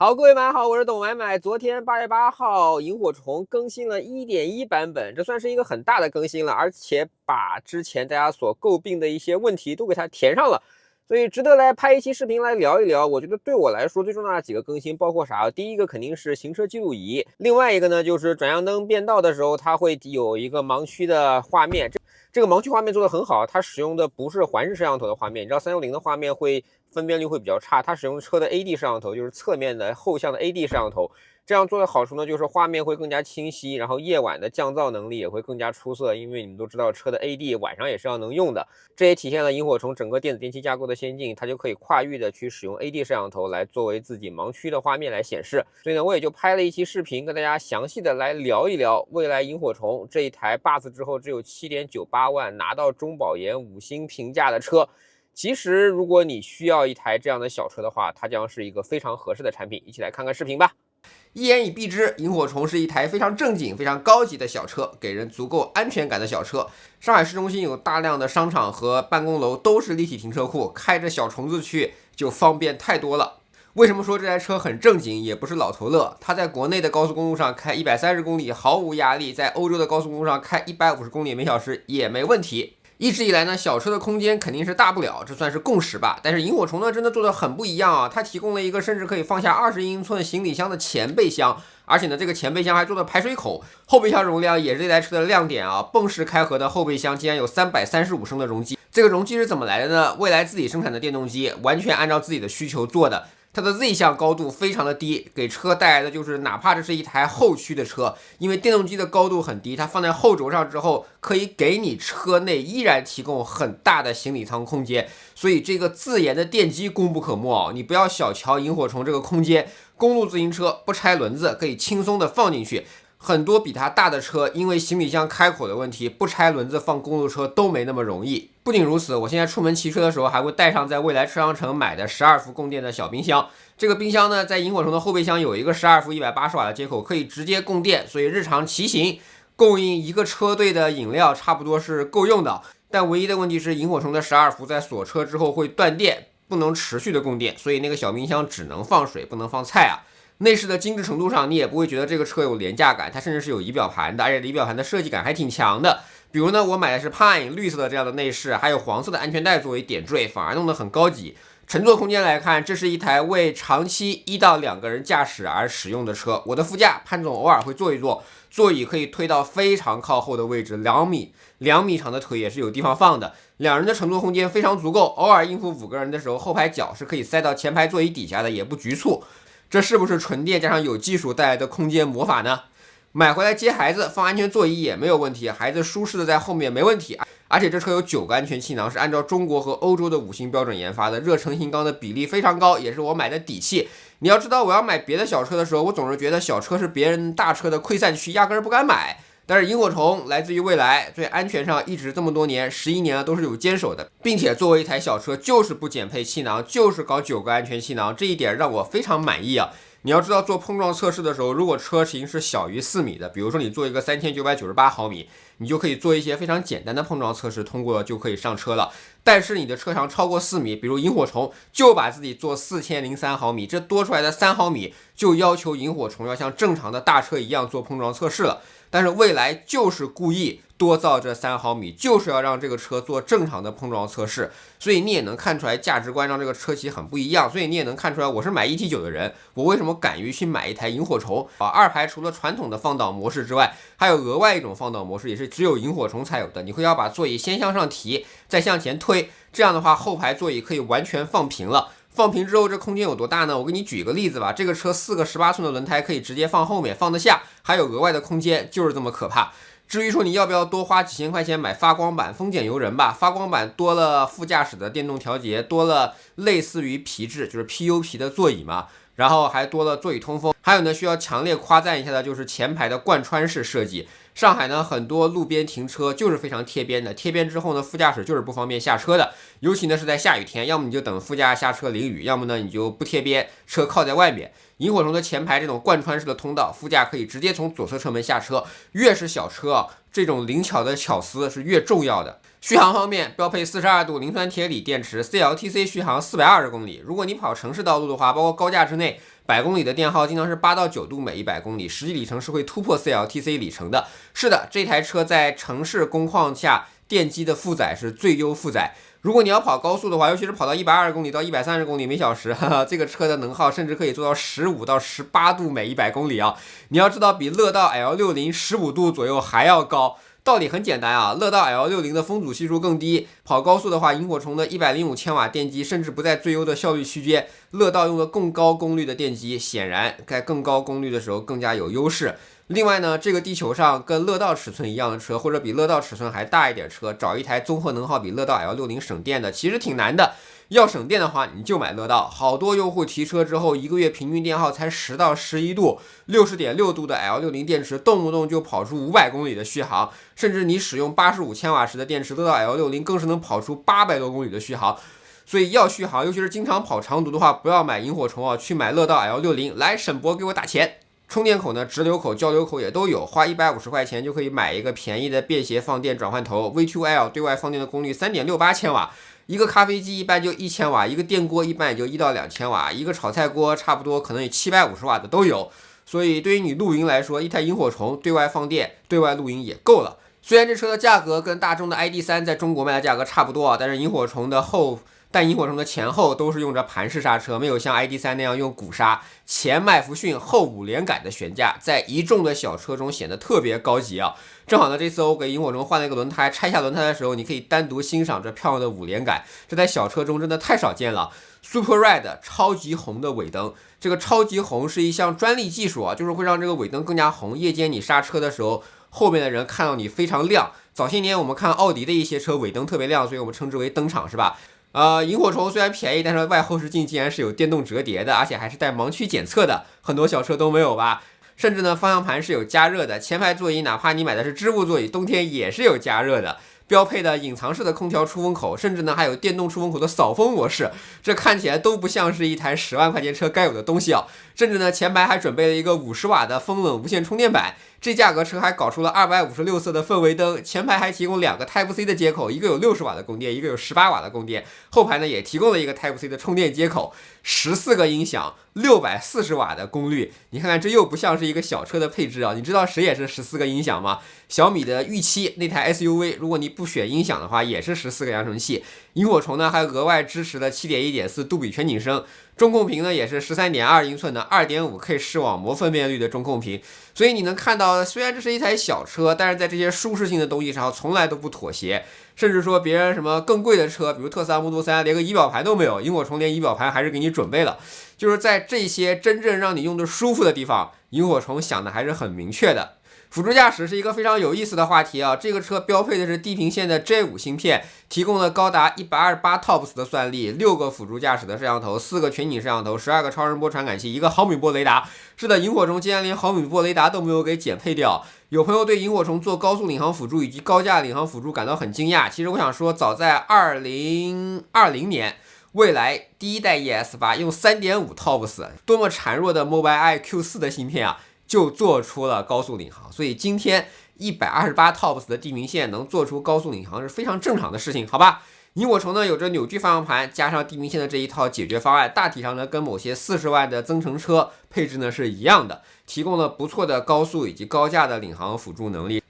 好，各位晚上好，我是董买买。昨天8月8号，萤火虫更新了1.1版本，这算是一个很大的更新了，而且把之前大家所诟病的一些问题都给它填上了，所以值得来拍一期视频来聊一聊。我觉得对我来说最重要的几个更新包括啥？第一个肯定是行车记录仪，另外一个呢就是转向灯变道的时候，它会有一个盲区的画面。这个盲区画面做得很好，它使用的不是环视摄像头的画面，你知道360的画面分辨率会比较差，它使用车的 AD 摄像头，就是侧面的后向的 AD 摄像头。这样做的好处呢，就是画面会更加清晰，然后夜晚的降噪能力也会更加出色，因为你们都知道车的 AD 晚上也是要能用的。这也体现了萤火虫整个电子电器架构的先进，它就可以跨域的去使用 AD 摄像头来作为自己盲区的画面来显示。所以呢，我也就拍了一期视频，跟大家详细的来聊一聊未来萤火虫这一台霸字之后只有7.98万拿到中保研5星评价的车。其实如果你需要一台这样的小车的话，它将是一个非常合适的产品。一起来看看视频吧。一言以蔽之，萤火虫是一台非常正经、非常高级的小车，给人足够安全感的小车。上海市中心有大量的商场和办公楼都是立体停车库，开着小虫子去就方便太多了。为什么说这台车很正经，也不是老头乐？它在国内的高速公路上开130公里毫无压力，在欧洲的高速公路上开150公里每小时也没问题。一直以来呢，小车的空间肯定是大不了，这算是共识吧。但是萤火虫呢，真的做得很不一样啊！它提供了一个甚至可以放下20英寸行李箱的前备箱，而且呢，这个前备箱还做了排水口，后备箱容量也是这台车的亮点啊！泵式开合的后备箱竟然有335升的容积，这个容积是怎么来的呢？蔚来自己生产的电动机，完全按照自己的需求做的。它的 Z 项高度非常的低，给车带来的就是哪怕这是一台后驱的车，因为电动机的高度很低，它放在后轴上之后，可以给你车内依然提供很大的行李舱空间，所以这个自研的电机功不可没哦。你不要小瞧萤火虫这个空间，公路自行车不拆轮子可以轻松的放进去。很多比它大的车，因为行李箱开口的问题，不拆轮子放公路车都没那么容易。不仅如此，我现在出门骑车的时候，还会带上在蔚来车商城买的12伏供电的小冰箱。这个冰箱呢，在萤火虫的后备箱有一个12伏180瓦的接口，可以直接供电，所以日常骑行供应一个车队的饮料差不多是够用的。但唯一的问题是，萤火虫的12伏在锁车之后会断电，不能持续的供电，所以那个小冰箱只能放水，不能放菜啊。内饰的精致程度上，你也不会觉得这个车有廉价感，它甚至是有仪表盘的，而且仪表盘的设计感还挺强的。比如呢，我买的是 Pine 绿色的这样的内饰，还有黄色的安全带作为点缀，反而弄得很高级。乘坐空间来看，这是一台为长期1到2个人驾驶而使用的车。我的副驾潘总偶尔会坐一坐，座椅可以推到非常靠后的位置，2米长的腿也是有地方放的。两人的乘坐空间非常足够，偶尔应付5个人的时候，后排脚是可以塞到前排座椅底下的，也不局促。这是不是纯电加上有技术带来的空间魔法呢？买回来接孩子放安全座椅也没有问题，孩子舒适的在后面没问题。而且这车有9个安全气囊，是按照中国和欧洲的5星标准研发的，热成型钢的比例非常高，也是我买的底气。你要知道，我要买别的小车的时候，我总是觉得小车是别人大车的溃散区，压根儿不敢买。但是萤火虫来自于蔚来，在安全上一直这么多年11年了都是有坚守的，并且作为一台小车就是不减配气囊，就是搞9个安全气囊，这一点让我非常满意啊。你要知道，做碰撞测试的时候，如果车型是小于4米的，比如说你做一个3998毫米，你就可以做一些非常简单的碰撞测试，通过了就可以上车了。但是你的车长超过4米，比如萤火虫就把自己做4003毫米，这多出来的3毫米就要求萤火虫要像正常的大车一样做碰撞测试了。但是蔚来就是故意多造这3毫米，就是要让这个车做正常的碰撞测试，所以你也能看出来价值观让这个车企很不一样，所以你也能看出来我是买 ET9 的人，我为什么敢于去买一台萤火虫啊？二排除了传统的放倒模式之外，还有额外一种放倒模式，也是只有萤火虫才有的，你会要把座椅先向上提，再向前推，这样的话后排座椅可以完全放平了。放平之后，这空间有多大呢？我给你举个例子吧，这个车4个18寸的轮胎可以直接放后面，放得下，还有额外的空间，就是这么可怕。至于说你要不要多花几千块钱买发光板，丰俭由人吧。发光板多了副驾驶的电动调节，多了类似于皮质，就是 PU 皮的座椅嘛，然后还多了座椅通风。还有呢，需要强烈夸赞一下的就是前排的贯穿式设计。上海呢，很多路边停车就是非常贴边的，贴边之后呢，副驾驶就是不方便下车的，尤其呢是在下雨天，要么你就等副驾下车淋雨，要么呢你就不贴边，车靠在外面。萤火虫的前排这种贯穿式的通道，副驾可以直接从左侧车门下车，越是小车啊，这种灵巧的巧思是越重要的。续航方面，标配42度磷酸铁锂电池 ，CLTC 续航420公里。如果你跑城市道路的话，包括高架之内， 100公里的电耗经常是8到9度每100公里，实际里程是会突破 CLTC 里程的。是的，这台车在城市工况下电机的负载是最优负载。如果你要跑高速的话，尤其是跑到120公里到130公里每小时，这个车的能耗甚至可以做到15到18度每100公里啊！你要知道，比乐道 L60 15度左右还要高。道理很简单啊，乐道 L60 的风阻系数更低，跑高速的话，萤火虫的105千瓦电机甚至不在最优的效率区间。乐道用了更高功率的电机，显然在更高功率的时候更加有优势。另外呢，这个地球上跟乐道尺寸一样的车，或者比乐道尺寸还大一点车，找一台综合能耗比乐道 L60 省电的，其实挺难的。要省电的话，你就买乐道。好多用户提车之后，一个月平均电耗才10到11度，60.6度的 L60 电池动不动就跑出500公里的续航，甚至你使用85千瓦时的电池，乐道 L60 更是能跑出800多公里的续航。所以要续航，尤其是经常跑长途的话，不要买萤火虫啊，去买乐道 L60。来，沈博给我打钱。充电口呢，直流口、交流口也都有，花150块钱就可以买一个便宜的便携放电转换头 V2L， 对外放电的功率3.68千瓦。一个咖啡机一般就1000瓦，一个电锅一般也就1到2千瓦，一个炒菜锅差不多可能有750瓦的都有。所以对于你露营来说，一台萤火虫对外放电、对外露营也够了。虽然这车的价格跟大众的 ID.3 在中国卖的价格差不多啊，但萤火虫的前后都是用着盘式刹车，没有像 ID.3 那样用鼓刹，前麦弗逊后5连杆的悬架，在一众的小车中显得特别高级啊。正好呢，这次我给萤火虫换了一个轮胎，拆下轮胎的时候，你可以单独欣赏这漂亮的5连杆，这在小车中真的太少见了。Super Red 超级红的尾灯，这个超级红是一项专利技术啊，就是会让这个尾灯更加红，夜间你刹车的时候，后面的人看到你非常亮。早些年我们看奥迪的一些车尾灯特别亮，所以我们称之为灯厂，是吧？萤火虫虽然便宜，但是外后视镜竟然是有电动折叠的，而且还是带盲区检测的，很多小车都没有吧。甚至呢，方向盘是有加热的，前排座椅哪怕你买的是织物座椅，冬天也是有加热的。标配的隐藏式的空调出风口，甚至呢还有电动出风口的扫风模式，这看起来都不像是一台10万块钱车该有的东西啊！甚至呢前排还准备了一个50瓦的风冷无线充电板，这价格车还搞出了256色的氛围灯，前排还提供2个 Type-C 的接口，一个有60瓦的供电，一个有18瓦的供电，后排呢也提供了一个 Type-C 的充电接口，14个音响，640瓦的功率，你看看这又不像是一个小车的配置啊！你知道谁也是14个音响吗？小米的御7那台 SUV， 如果你不选音响的话，也是14个扬声器。萤火虫呢还额外支持了 7.1.4 杜比全景声，中控屏呢也是13.2英寸的 2.5K 视网膜分辨率的中控屏。所以你能看到，虽然这是一台小车，但是在这些舒适性的东西上从来都不妥协。甚至说别人什么更贵的车，比如特斯拉 Model 3连个仪表盘都没有，萤火虫连仪表盘还是给你准备了。就是在这些真正让你用的舒服的地方，萤火虫想的还是很明确的。辅助驾驶是一个非常有意思的话题啊！这个车标配的是地平线的 J5 芯片，提供了高达128 TOPS 的算力，6个辅助驾驶的摄像头，4个全景摄像头，12个超声波传感器，1个毫米波雷达。是的，萤火虫竟然连毫米波雷达都没有给减配掉。有朋友对萤火虫做高速领航辅助以及高价领航辅助感到很惊讶，其实我想说，早在2020年。蔚来第一代 ES8 用 3.5 TOPS， 多么孱弱的 Mobileye Q4 的芯片啊，就做出了高速领航。所以今天128 TOPS 的地平线能做出高速领航是非常正常的事情，好吧？萤火虫呢有着扭矩方向盘加上地平线的这一套解决方案，大体上呢跟某些40万的增程车配置呢是一样的，提供了不错的高速以及高价的领航辅助能力。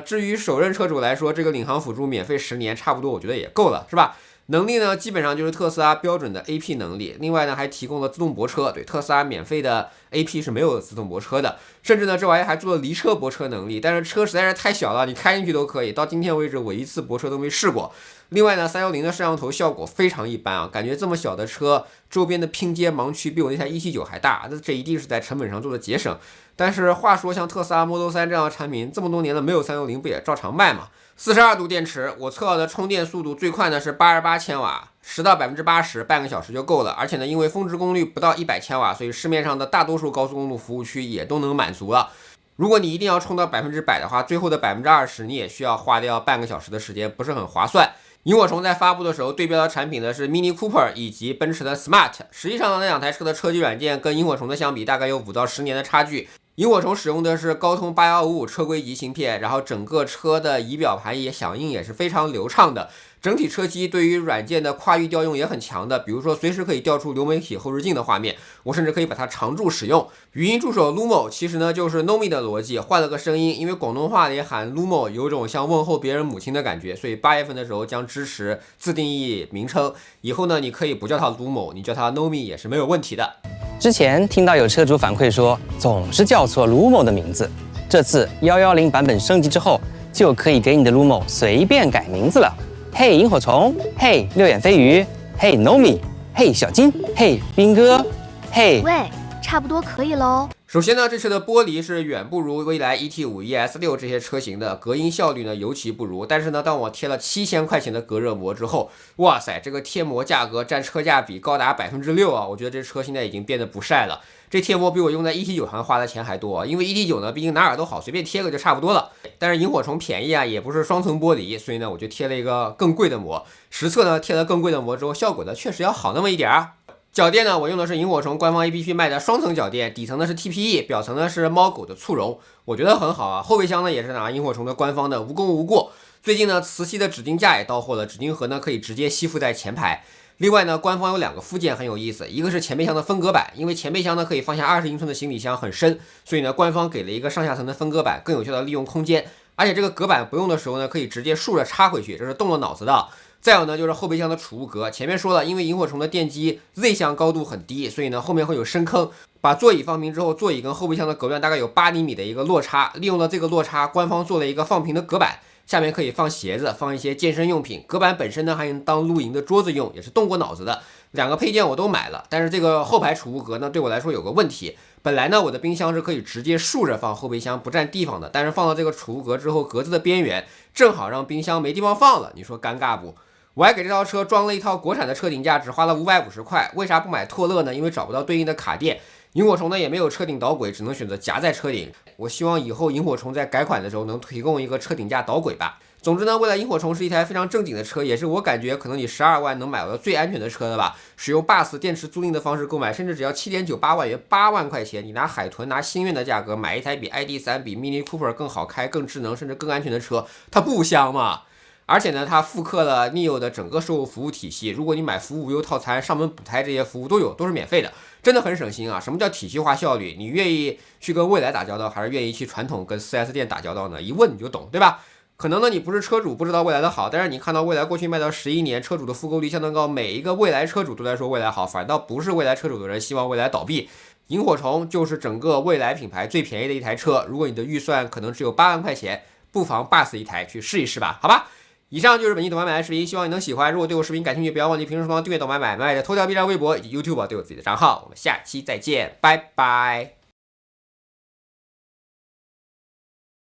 至于首任车主来说，这个领航辅助免费10年，差不多我觉得也够了，是吧？能力呢，基本上就是特斯拉标准的 AP 能力，另外呢还提供了自动泊车，对，特斯拉免费的 AP 是没有自动泊车的，甚至呢这玩意还做了离车泊车能力，但是车实在是太小了，你开进去都可以，到今天为止我一次泊车都没试过。另外呢310的摄像头效果非常一般啊，感觉这么小的车周边的拼接盲区比我那台179还大，这一定是在成本上做的节省。但是话说，像特斯拉 Model 3这样的产品，这么多年了没有360不也照常卖吗？42度电池，我测到的充电速度最快呢是88千瓦，10到80%半个小时就够了。而且呢，因为峰值功率不到100千瓦，所以市面上的大多数高速公路服务区也都能满足了。如果你一定要充到100%的话，最后的20%你也需要花掉半个小时的时间，不是很划算。萤火虫在发布的时候对标的产品呢是 Mini Cooper 以及奔驰的 Smart， 实际上那两台车的车机软件跟萤火虫的相比，大概有5到10年的差距。萤火虫使用的是高通8155车规级芯片，然后整个车的仪表盘也响应也是非常流畅的。整体车机对于软件的跨域调用也很强的，比如说随时可以调出流媒体后视镜的画面，我甚至可以把它常驻使用。语音助手 Lumo 其实呢就是 Nomi 的逻辑，换了个声音，因为广东话里喊 Lumo 有种像问候别人母亲的感觉，所以8月份的时候将支持自定义名称。以后呢，你可以不叫它 Lumo， 你叫它 Nomi 也是没有问题的。之前听到有车主反馈说，总是叫错 Lumo 的名字，这次110版本升级之后，就可以给你的 Lumo 随便改名字了。嘿，萤火虫，嘿，六眼飞鱼，嘿 ，Nomi，嘿，小金，嘿，兵哥，嘿，喂，差不多可以喽。首先呢，这车的玻璃是远不如蔚来 ET5、ES6 这些车型的，隔音效率呢尤其不如。但是呢，当我贴了7000块钱的隔热膜之后，哇塞，这个贴膜价格占车价比高达6%啊！我觉得这车现在已经变得不晒了。这贴膜比我用在 ET9 上花的钱还多，因为 ET9 呢，毕竟哪儿都好，随便贴个就差不多了。但是萤火虫便宜啊，也不是双层玻璃，所以呢，我就贴了一个更贵的膜。实测呢，贴了更贵的膜之后，效果呢确实要好那么一点啊。脚垫呢，我用的是萤火虫官方 APP 卖的双层脚垫，底层呢是 TPE， 表层呢是猫狗的簇绒，我觉得很好啊。后备箱呢也是拿萤火虫的官方的无功无过。最近呢，磁吸的纸巾架也到货了，纸巾盒呢可以直接吸附在前排。另外呢，官方有2个附件很有意思，一个是前备箱的分隔板，因为前备箱呢可以放下20英寸的行李箱很深，所以呢官方给了一个上下层的分隔板，更有效的利用空间。而且这个隔板不用的时候呢，可以直接竖着插回去，这是动了脑子的。再有呢，就是后备箱的储物格。前面说了，因为萤火虫的电机 Z 项高度很低，所以呢后面会有深坑。把座椅放平之后，座椅跟后备箱的隔断大概有8厘米的一个落差，利用了这个落差，官方做了一个放平的隔板，下面可以放鞋子，放一些健身用品。隔板本身呢还能当露营的桌子用，也是动过脑子的。2个配件我都买了，但是这个后排储物格呢对我来说有个问题。本来呢我的冰箱是可以直接竖着放后备箱，不占地方的，但是放到这个储物格之后，格子的边缘正好让冰箱没地方放了，你说尴尬不？我还给这套车装了一套国产的车顶架，只花了550块。为啥不买拓乐呢？因为找不到对应的卡垫。萤火虫呢也没有车顶导轨，只能选择夹在车顶。我希望以后萤火虫在改款的时候能提供一个车顶架导轨吧。总之呢，蔚来萤火虫是一台非常正经的车，也是我感觉可能你12万能买到的最安全的车了吧。使用 Bus 电池租赁的方式购买，甚至只要7.98万元，8万块钱，你拿海豚、拿星越的价格买一台比 ID.3、比 Mini Cooper 更好开、更智能，甚至更安全的车，它不香吗？而且呢，它复刻了 NIO 的整个售后服务体系。如果你买服务无忧套餐、上门补胎这些服务都有，都是免费的，真的很省心啊！什么叫体系化效率？你愿意去跟蔚来打交道，还是愿意去传统跟 4S 店打交道呢？一问你就懂，对吧？可能呢你不是车主，不知道蔚来的好，但是你看到蔚来过去卖到11年，车主的复购率相当高，每一个蔚来车主都在说蔚来好，反倒不是蔚来车主的人希望蔚来倒闭。萤火虫就是整个蔚来品牌最便宜的一台车，如果你的预算可能只有8万块钱，不妨 Bus 一台去试一试吧，好吧？以上就是本期懂买买的视频，希望你能喜欢。如果对我视频感兴趣，不要忘记评论双方订阅懂买买买的头条、B 站、微博以及 YouTube 都有自己的账号。我们下期再见，拜拜。